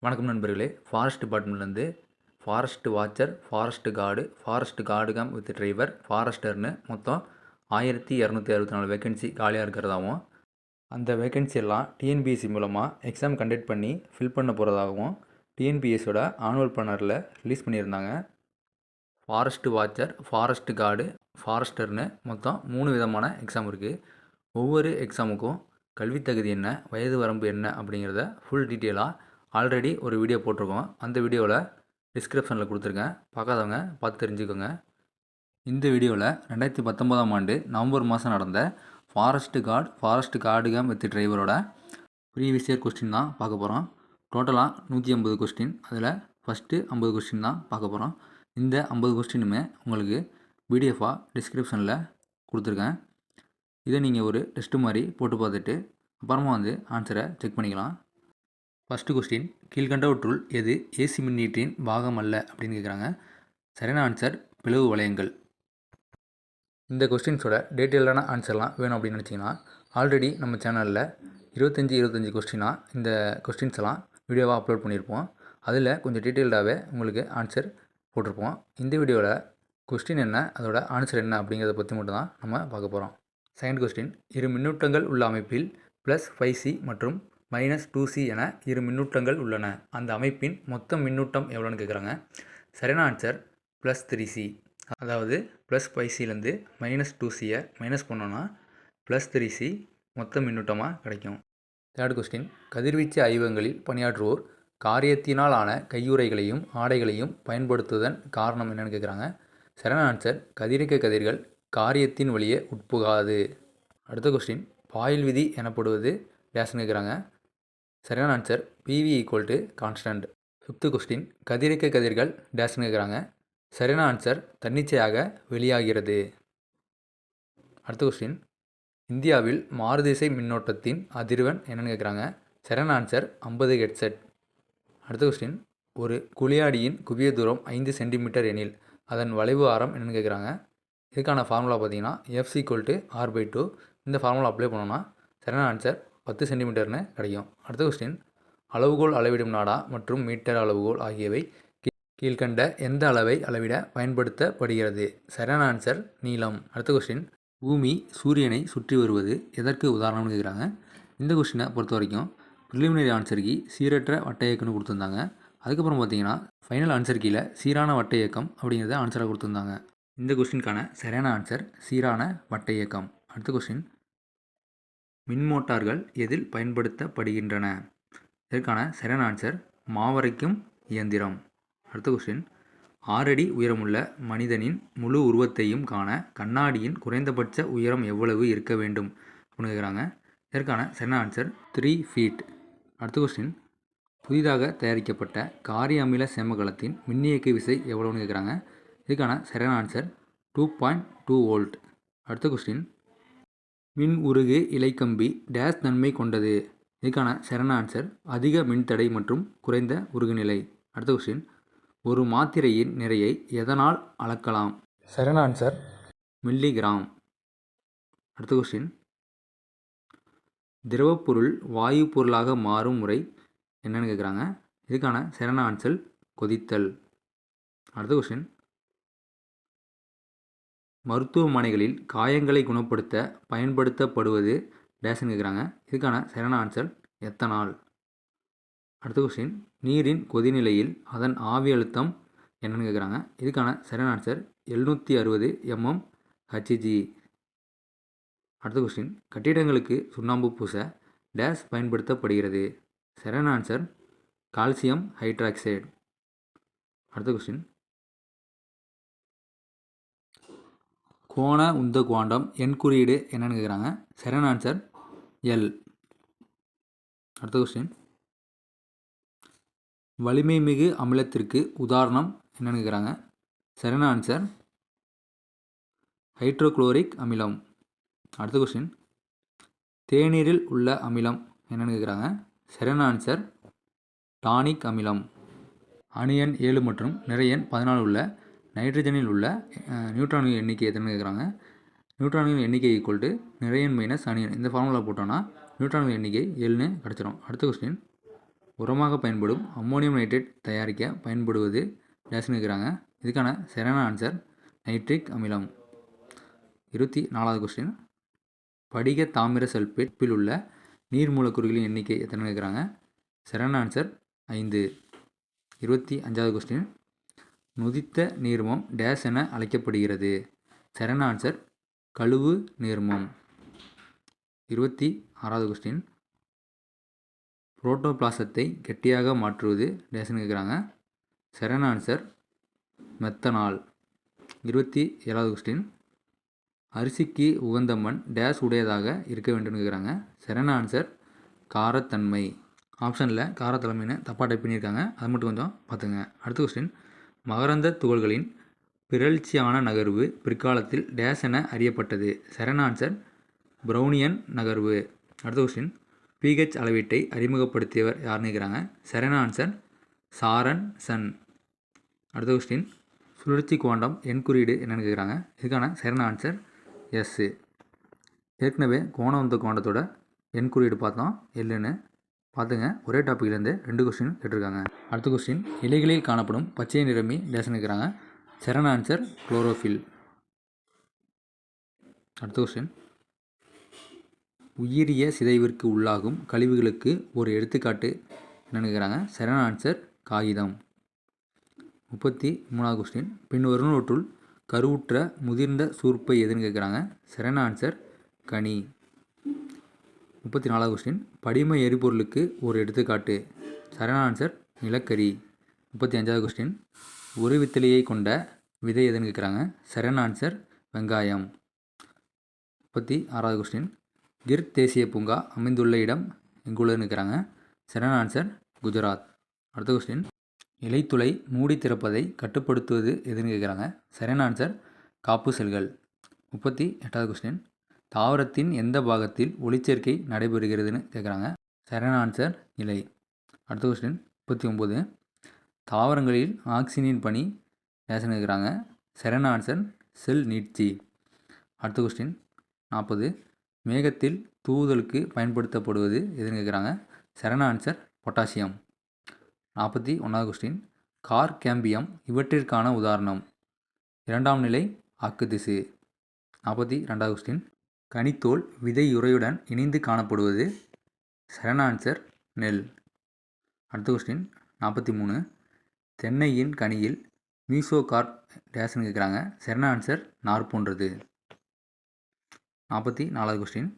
வணக்கம் நண்பர்களே. ஃபாரஸ்ட் டிபார்ட்மெண்ட்லேருந்து forest watcher, forest guard, forest guard cum with driver, ஃபாரஸ்டர்னு மொத்தம் 1264 வேக்கன்சி காலியாக இருக்கிறதாகவும், அந்த வேக்கன்சி எல்லாம் டிஎன்பிஎஸ்சி மூலமாக எக்ஸாம் கண்டக்ட் பண்ணி ஃபில் பண்ண போகிறதாகவும் டிஎன்பிஎஸ்சியோட ஆனுவல் பிளானரில் ரிலீஸ் பண்ணியிருந்தாங்க. ஃபாரஸ்ட் வாட்சர், ஃபாரஸ்ட் கார்டு, ஃபாரஸ்டர்னு மொத்தம் 3 விதமான எக்ஸாம் இருக்குது. ஒவ்வொரு எக்ஸாமுக்கும் கல்வி தகுதி என்ன, வயது வரம்பு என்ன அப்படிங்கிறத ஃபுல் டீட்டெயிலாக ஆல்ரெடி ஒரு வீடியோ போட்டிருக்கோம். அந்த வீடியோவில் டிஸ்கிரிப்ஷனில் கொடுத்துருக்கேன். பார்க்காதவங்க பார்த்து தெரிஞ்சுக்கோங்க. இந்த வீடியோவில் 2019ஆம் ஆண்டு நவம்பர் மாதம் நடந்த forest guard, forest guard cum with டிரைவரோட ப்ரீவியஸ் இயர் கொஸ்டின் தான் பார்க்க போகிறோம். டோட்டலாக 150 கொஸ்டின். அதில் ஃபஸ்ட்டு 50 கொஸ்டின் தான் பார்க்க போகிறோம். இந்த 50 கொஸ்டினுமே உங்களுக்கு பிடிஎஃபாக டிஸ்கிரிப்ஷனில் கொடுத்துருக்கேன். இதை நீங்கள் ஒரு டெஸ்ட்டு மாதிரி போட்டு பார்த்துட்டு அப்புறமா ஆன்சரை செக் பண்ணிக்கலாம். ஃபஸ்ட்டு கொஸ்டின், கீழ்கண்டவற்றுள் எது ஏசி மின்னீட்டின் பாகம் அல்ல அப்படின்னு கேட்குறாங்க. சரியான ஆன்சர் பிளவு வளையங்கள். இந்த கொஸ்டின்ஸோட டீட்டெயிலான ஆன்சர்லாம் வேணும் அப்படின்னு நினச்சிங்கன்னா ஆல்ரெடி நம்ம சேனலில் 25 கொஸ்டினாக இந்த கொஸ்டின்ஸ் எல்லாம் வீடியோவாக அப்லோட் பண்ணியிருப்போம். அதில் கொஞ்சம் டீட்டெயில்டாகவே உங்களுக்கு ஆன்சர் போட்டிருப்போம். இந்த வீடியோவில் கொஸ்டின் என்ன, அதோட ஆன்சர் என்ன அப்படிங்கிறத பற்றி மட்டும் தான் நம்ம பார்க்க போகிறோம். செகண்ட் கொஸ்டின், இரு மின்னூட்டங்கள் உள்ள அமைப்பில் +5C மற்றும் -2C என இரு மின்னூட்டங்கள் உள்ளன. அந்த அமைப்பின் மொத்த மின்னூட்டம் எவ்வளோன்னு கேட்குறாங்க. சரியான ஆன்சர் +3C. அதாவது +5Cலேருந்து -2Cயை மைனஸ் பண்ணோன்னா +3C மொத்த மின்னூட்டமாக கிடைக்கும். தேர்ட் கொஸ்டின், கதிர்வீச்சு ஆய்வகங்களில் பணியாற்றுவோர் காரியத்தினால் ஆன கையுறைகளையும் ஆடைகளையும் பயன்படுத்துவதன் காரணம் என்னென்னு கேட்குறாங்க. சரியான ஆன்சர் கதிரியக்க கதிர்கள் காரியத்தின் வழியே உட்புகாது. அடுத்த கொஸ்டின், பாயில் விதி எனப்படுவது டேஷ்னு கேட்குறாங்க. சரியான answer PV = constant. Fifth question, கதிரியக்க கதிர்கள் டேஷ்னு கேட்குறாங்க. சரியான ஆன்சர் தன்னிச்சையாக வெளியாகிறது. அடுத்த கொஸ்டின், இந்தியாவில் மாறுதிசை மின்னோட்டத்தின் அதிர்வெண் என்னென்னு கேட்குறாங்க. சரியான ஆன்சர் 50 Hz. அடுத்த கொஸ்டின், ஒரு குழியாடியின் குவிய தூரம் 5 சென்டிமீட்டர் எனில் அதன் வளைவு ஆரம் என்னென்னு கேட்குறாங்க. இதுக்கான ஃபார்முலா பார்த்தீங்கன்னா F = R/2. இந்த ஃபார்முலா அப்ளை பண்ணோன்னா சரியான ஆன்சர் 10 சென்டிமீட்டர்னு கிடைக்கும். அடுத்த கொஸ்டின், அளவுகோல் அளவிடும் நாடா மற்றும் மீட்டர் அளவுகோல் ஆகியவை கீழ்கண்ட எந்த அளவை அளவிட பயன்படுத்தப்படுகிறது. சரியான ஆன்சர் நீளம். அடுத்த கொஸ்டின், பூமி சூரியனை சுற்றி வருவது எதற்கு உதாரணம்னு கேட்குறாங்க. இந்த கொஸ்டினை பொறுத்த வரைக்கும் ப்ரிலிமினரி ஆன்சர் கீ சீரற்ற வட்ட இயக்கம்னு கொடுத்துருந்தாங்க. அதுக்கப்புறம் பார்த்தீங்கன்னா ஃபைனல் ஆன்சர் கீழே சீரான வட்ட இயக்கம் அப்படிங்கிறத ஆன்சராக கொடுத்துருந்தாங்க. இந்த கொஸ்டினுக்கான சரியான ஆன்சர் சீரான வட்ட இயக்கம். அடுத்த கொஸ்டின், மின்மோட்டார்கள் எதில் பயன்படுத்தப்படுகின்றன. இதற்கான சரியான ஆன்சர் மாவரைக்கும் இயந்திரம். அடுத்த கொஸ்டின், 6 அடி உயரமுள்ள மனிதனின் முழு உருவத்தையும் காண கண்ணாடியின் குறைந்தபட்ச உயரம் எவ்வளவு இருக்க வேண்டும் அப்படின்னு கேட்குறாங்க. இதற்கான சரியான ஆன்சர் 3 feet. அடுத்த கொஸ்டின், புதிதாக தயாரிக்கப்பட்ட காரிய அமில சேமகலத்தின் மின்னியக்கு விசை எவ்வளோன்னு கேட்குறாங்க. இதுக்கான சரியான ஆன்சர் 2.2 volt. அடுத்த கொஸ்டின், மின் உருகு இலைக்கம்பி டேஸ் நன்மை கொண்டது. இதுக்கான சரியான ஆன்சர் அதிக மின்தடை மற்றும் குறைந்த உருகுநிலை. அடுத்த கொஸ்டின், ஒரு மாத்திரையின் நிறையை எதனால் அளக்கலாம். சரியான ஆன்சர் மில்லிகிராம். அடுத்த கொஸ்டின், திரவப்பொருள் வாயு பொருளாக மாறும் முறை என்னன்னு கேட்குறாங்க. இதுக்கான சரியான ஆன்சர் கொதித்தல். அடுத்த கொஸ்டின், மருத்துவமனைகளில் காயங்களை குணப்படுத்த பயன்படுத்தப்படுவது டேஷ்னு கேட்குறாங்க. இதுக்கான சரியான ஆன்சர் எத்தனால். அடுத்த கொஸ்டின், நீரின் கொதிநிலையில் அதன் ஆவி அழுத்தம் என்னன்னு கேட்குறாங்க. இதுக்கான சரியான ஆன்சர் 760 mmHg. அடுத்த கொஸ்டின், கட்டிடங்களுக்கு சுண்ணாம்பு பூச டேஷ் பயன்படுத்தப்படுகிறது. சரியான ஆன்சர் கால்சியம் ஹைட்ராக்சைடு. அடுத்த கொஸ்டின், கோண உந்த குவாண்டம் எண் குறியீடு என்னன்னு கேட்குறாங்க. சரியான ஆன்சர் L. அடுத்த கொஸ்டின், வலிமை மிகு அமிலத்திற்கு உதாரணம் என்னன்னு கேட்குறாங்க. சரியான ஆன்சர் ஹைட்ரோக்ளோரிக் அமிலம். அடுத்த கொஸ்டின், தேநீரில் உள்ள அமிலம் என்னன்னு கேட்குறாங்க. சரியான ஆன்சர் டானிக் அமிலம். அணு எண் 7 மற்றும் நிறை எண் 14 உள்ள நைட்ரஜனில் உள்ள நியூட்ரான்களின் எண்ணிக்கை எத்தனை கேட்குறாங்க. நியூட்ரான்களின் எண்ணிக்கை நிறை எண் - அணு எண். இந்த ஃபார்முலா போட்டோன்னா நியூட்ரான்களின் எண்ணிக்கை 7ன்னு கிடச்சிரும். அடுத்த கொஸ்டின், உரமாக பயன்படும் அம்மோனியம் நைட்ரேட் தயாரிக்க பயன்படுவது டேஷ்னு கேட்குறாங்க. இதுக்கான சரியான ஆன்சர் நைட்ரிக் அமிலம். 24வது கொஸ்டின், படிக தாமிர சல்பேட்டில் உள்ள நீர் மூலக்கூறுகளின் எண்ணிக்கை எத்தனை கேட்குறாங்க. சரியான ஆன்சர் 5. 25வது கொஸ்டின், நொதித்த நீர்மம் டேஷ் என அழைக்கப்படுகிறது. சரியான ஆன்சர் கழுவு நீர்மம். 26வது கொஸ்டின், புரோட்டோபிளாசத்தை கெட்டியாக மாற்றுவது டேஷ்னு கேட்குறாங்க. சரியான ஆன்சர் மெத்தனால். 27வது கொஸ்டின், அரிசிக்கு உகந்த மண் டேஷ் உடையதாக இருக்க வேண்டும்னு கேட்குறாங்க. சரியான ஆன்சர் காரத்தன்மை. ஆப்ஷனில் காரத்தன்மைன்னு தப்பாக டைப் பண்ணியிருக்காங்க, அது மட்டும் கொஞ்சம் பார்த்துங்க. அடுத்த கொஸ்டின், மகரந்த துகள்களின் பிறழ்ச்சியான நகர்வு பிற்காலத்தில் டேஷ் என அறியப்பட்டது. சரியான ஆன்சர் ப்ரௌனியன் நகர்வு. அடுத்த கொஸ்டின், pH அளவீட்டை அறிமுகப்படுத்தியவர் யாருன்னு கேட்குறாங்க. சரியான ஆன்சர் சாரன் சன். அடுத்த கொஸ்டின், சுழற்சி குவாண்டம் எண் குறியீடு என்னென்னு கேட்குறாங்க. இதுக்கான சரியான ஆன்சர் எஸ். ஏற்கனவே கோணவந்த குவாண்டத்தோட எண் குறியீடு பார்த்தோம், எல்லுன்னு பார்த்துங்க. ஒரே டாப்பிக்லேருந்து 2 கொஸ்டின் கேட்டிருக்காங்க. அடுத்த கொஸ்டின், இலைகளில் காணப்படும் பச்சை நிறமி டேஷ்னு கேட்குறாங்க. சரியான ஆன்சர் குளோரோஃபில். அடுத்த கொஸ்டின், உயிரிய சிதைவிற்கு உள்ளாகும் கழிவுகளுக்கு ஒரு எடுத்துக்காட்டு என்னென்னு கேட்குறாங்க. சரியான ஆன்சர் காகிதம். 33வது கொஸ்டின், பின்வருவனவற்றுள் கருவுற்ற முதிர்ந்த சூர்ப்பை எதுன்னு கேட்குறாங்க. சரியான ஆன்சர் கனி. 34வது கொஸ்டின், படிம எரிபொருளுக்கு ஒரு எடுத்துக்காட்டு. சரியான ஆன்சர் நிலக்கரி. 35வது கொஸ்டின், ஒரு வித்தலையை கொண்ட விதை எதுன்னு கேட்குறாங்க. சரியான ஆன்சர் வெங்காயம். 36வது கொஸ்டின், கிர் தேசிய பூங்கா அமைந்துள்ள இடம் எங்குள்ளதுன்னு இருக்கிறாங்க. சரியான ஆன்சர் குஜராத். அடுத்த கொஸ்டின், இலைத்துளை மூடி திறப்பதை கட்டுப்படுத்துவது எதுன்னு கேட்குறாங்க. சரியான ஆன்சர் காப்பு செல்கள். 38வது கொஸ்டின், தாவரத்தின் எந்த பாகத்தில் ஒளிச்சேர்க்கை நடைபெறுகிறதுன்னு கேட்குறாங்க. சரியான ஆன்சர் இலை. அடுத்த கொஸ்டின் 39, தாவரங்களில் ஆக்சிஜனின் பணி டேஷ்னு கேட்குறாங்க. சரியான ஆன்சர் செல் நீட்சி. அடுத்த கொஸ்டின் 40, மேகத்தில் தூவுதலுக்கு பயன்படுத்தப்படுவது எதுன்னு கேட்குறாங்க. சரியான ஆன்சர் பொட்டாசியம். 41வது கொஸ்டின், கார் கேம்பியம் இவற்றிற்கான உதாரணம். 2ஆம் நிலை ஆக்குதிசு. 42வது கொஸ்டின், கனித்தோல் விதையுறையுடன் இணைந்து காணப்படுவது. சரியான ஆன்சர் நெல். அடுத்த கொஸ்டின் 43, தென்னையின் கனியில் மீசோகார்ப் டேஷ்னு கேட்குறாங்க. சரியான ஆன்சர் நார் போன்றது. 44வது கொஸ்டின்,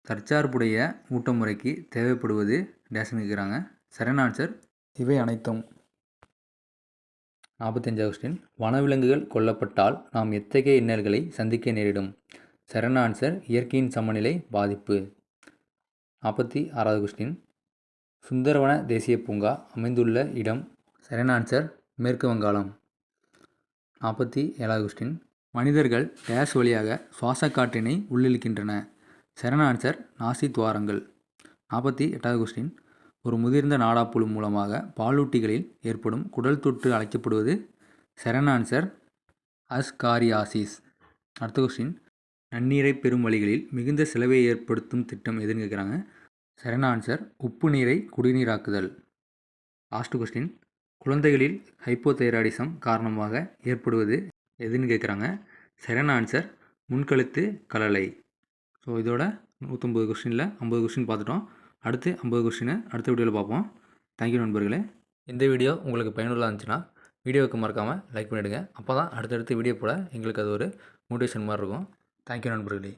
தற்சார்புடைய ஊட்டமுறைக்கு தேவைப்படுவது டேஷ்னு கேட்குறாங்க. சரியான ஆன்சர் இவை அனைத்தும். 45வது கொஸ்டின், வனவிலங்குகள் கொல்லப்பட்டால் நாம் எத்தகைய இன்னல்களை சந்திக்க நேரிடும். சரியான ஆன்சர் இயற்கையின் சமநிலை பாதிப்பு. 46வது கொஸ்டின், சுந்தரவன தேசிய பூங்கா அமைந்துள்ள இடம். சரியான ஆன்சர் மேற்கு வங்காளம். 47வது கொஸ்டின், மனிதர்கள் டேஷ் வழியாக சுவாச காற்றினை உள்ளிழுக்கின்றன. சரியான ஆன்சர் நாசி துவாரங்கள். 48வது கொஸ்டின், ஒரு முதிர்ந்த நாடாப்புழு மூலமாக பாலூட்டிகளில் ஏற்படும் குடல் தொற்று அழைக்கப்படுவது. சரியான ஆன்சர் அஸ்காரியாசிஸ். அடுத்த கொஸ்டின், நன்னீரை பெறும் வழிகளில் மிகுந்த செலவை ஏற்படுத்தும் திட்டம் எதுன்னு கேட்குறாங்க. சரியான ஆன்சர் உப்பு நீரை குடிநீராக்குதல். லாஸ்ட் கொஸ்டின், குழந்தைகளில் ஹைப்போதைராய்டிசம் காரணமாக ஏற்படுவது எதுன்னு கேட்குறாங்க. சரியான ஆன்சர் முன்கழுத்து கழலை. ஸோ இதோட 150 கொஸ்டினில் 50 கொஸ்டின் பார்த்துட்டோம். அடுத்து 50 கொஸ்டினை அடுத்த வீடியோவில் பார்ப்போம். தேங்க்யூ நண்பர்களே. இந்த வீடியோ உங்களுக்கு பயனுள்ளதாக இருந்துச்சுன்னா வீடியோவுக்கு மறக்காமல் லைக் பண்ணிவிடுங்க. அப்போ தான் அடுத்தடுத்து வீடியோ போட எங்களுக்கு அது ஒரு மோட்டிவேஷன் மாதிரி இருக்கும். தேங்க்யூ நண்பர்களே.